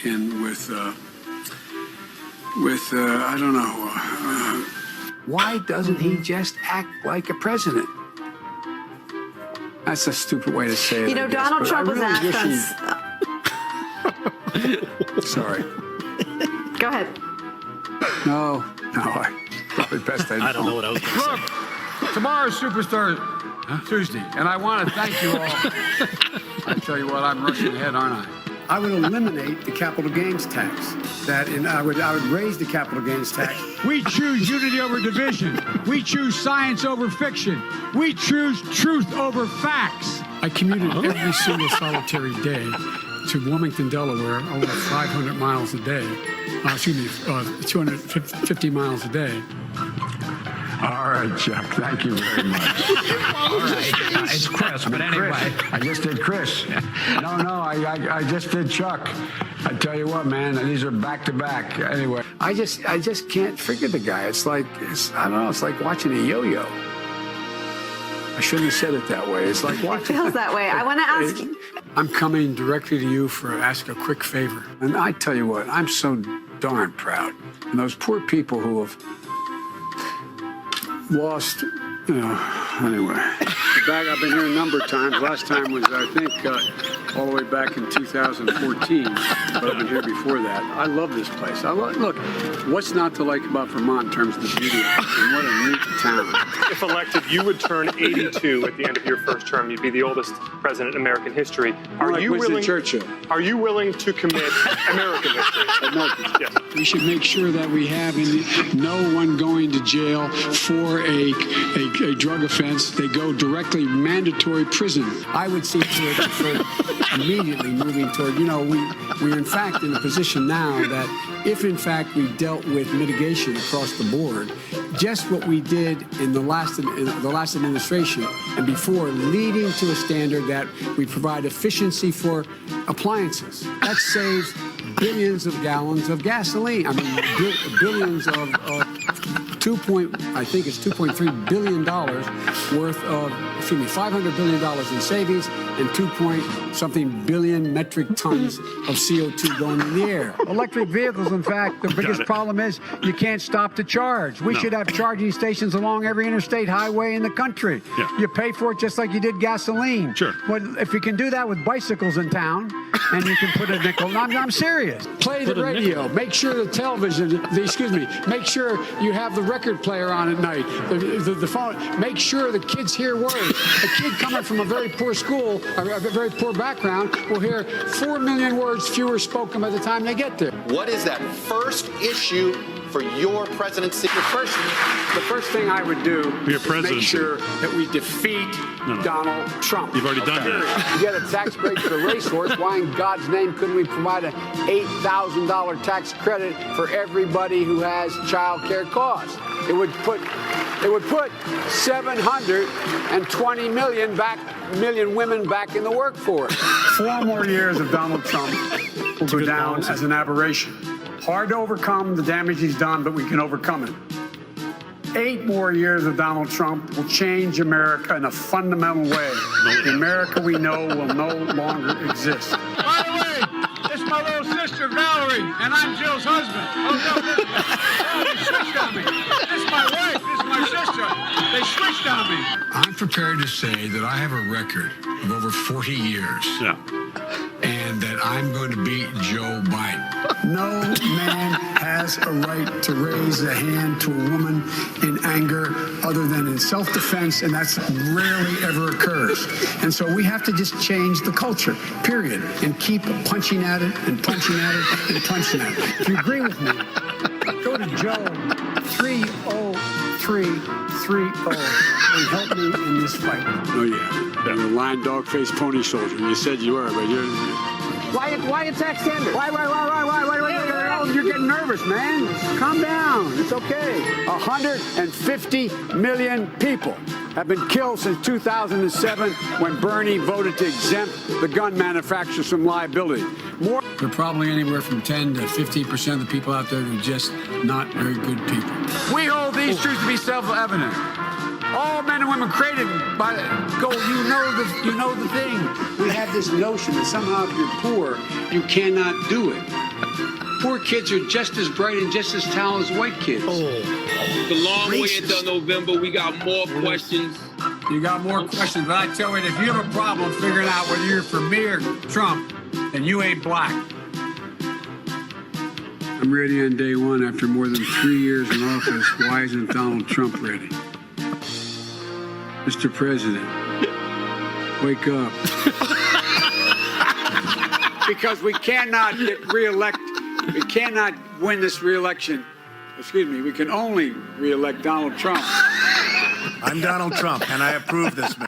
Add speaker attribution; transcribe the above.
Speaker 1: in with I don't know. Why doesn't he just act like a president? That's a stupid way to say it.
Speaker 2: You know, Donald Trump was asked
Speaker 1: Sorry.
Speaker 2: Go ahead.
Speaker 1: No, probably best I
Speaker 3: don't know what I was going to say.
Speaker 1: Look, tomorrow's Superstar Tuesday, and I want to thank you all. I tell you what, I'm rushing ahead, aren't I? I would eliminate the capital gains tax. I would raise the capital gains tax.
Speaker 4: We choose unity over division. We choose science over fiction. We choose truth over facts.
Speaker 1: I commuted every single solitary day to Wilmington, Delaware, over 500 miles a day. 250 miles a day. All right, Chuck, thank you very much.
Speaker 4: All right, it's Chris, but anyway.
Speaker 1: Chris. I just did Chris. No, I just did Chuck. I tell you what, man, these are back to back. Anyway, I just can't figure the guy. It's like watching a yo-yo. I shouldn't have said it that way. It's like watching.
Speaker 2: It feels that way. I want to ask you.
Speaker 1: I'm coming directly to you for ask a quick favor. And I tell you what, I'm so darn proud. And those poor people who have lost, anyway. I've been here a number of times. Last time was, I think, all the way back in 2014. But I've been here before that. I love this place. Look, what's not to like about Vermont in terms of the beauty of it? And what a neat town.
Speaker 5: If elected, you would turn 82 at the end of your first term. You'd be the oldest president in American history. Are you willing to commit American history? Yes.
Speaker 1: We should make sure that we have no one going to jail for a drug offense. They go directly mandatory prison. I would see to it for immediately moving toward, we're in fact in a position now that if in fact we dealt with mitigation across the board, just what we did in the last administration and before, leading to a standard that we provide efficiency for appliances. That saves billions of gallons of gasoline. I mean, billions of $2.3 billion worth of, $500 billion in savings and 2-something billion metric tons of CO2 going in the air.
Speaker 4: Electric vehicles, in fact, the biggest problem is you can't stop to charge. We should have charging stations along every interstate highway in the country. Yeah. You pay for it just like you did gasoline.
Speaker 3: Sure.
Speaker 4: But if you can do that with bicycles in town, and you can put a nickel, I'm serious.
Speaker 1: Play the radio. Make sure the television, make sure you have the record player on at night. The phone. Make sure the kids hear words. A kid coming from a very poor school, a very poor background, will hear 4 million words fewer spoken by the time they get there.
Speaker 6: What is that first issue for your presidency?
Speaker 1: The first thing I would do is make sure that we defeat Donald Trump.
Speaker 3: You've already done that.
Speaker 1: You get a tax break for the racehorse. Why in God's name couldn't we provide an $8,000 tax credit for everybody who has child care costs? It would put 720 million women back in the workforce. 4 more years of Donald Trump will go down as an aberration. Hard to overcome the damage he's done, but we can overcome it. 8 more years of Donald Trump will change America in a fundamental way. The America we know will no longer exist.
Speaker 4: By the way, this is my little sister, Valerie, and I'm Jill's husband. Oh, no, they switched on me. This is my wife, this is my sister. They switched on me.
Speaker 1: I'm prepared to say that I have a record of over 40 years.
Speaker 3: Yeah.
Speaker 1: And that I'm going to beat Joe Biden. No man has a right to raise a hand to a woman in anger other than in self-defense, and that's rarely ever occurs. And so we have to just change the culture, period, and keep punching at it and punching at it and punching at it. If you agree with me, go to Joe 30330 and help me in this fight. Oh, yeah. You're a lying dog-faced pony soldier. You said you were, but you're... Why attack Sanders? Why? You're getting nervous, man. Calm down. It's okay. 150 million people have been killed since 2007 when Bernie voted to exempt the gun manufacturers from liability. There are probably anywhere from 10 to 15% of the people out there who are just not very good people. We hold these truths to be self-evident. All men and women created by go. You know the thing. We have this notion that somehow if you're poor, you cannot do it. Poor kids are just as bright and just as talented as white kids.
Speaker 3: It's a long way until November. We got more questions.
Speaker 4: You got more questions, but I tell you, if you have a problem figuring out whether you're for me or Trump, then you ain't black.
Speaker 1: I'm ready on day one after more than 3 years in office. Why isn't Donald Trump ready? Mr. President, wake up. Because we cannot get reelected. We cannot win this reelection. Excuse me, we can only reelect Donald Trump.
Speaker 7: I'm Donald Trump, and I approve this, man.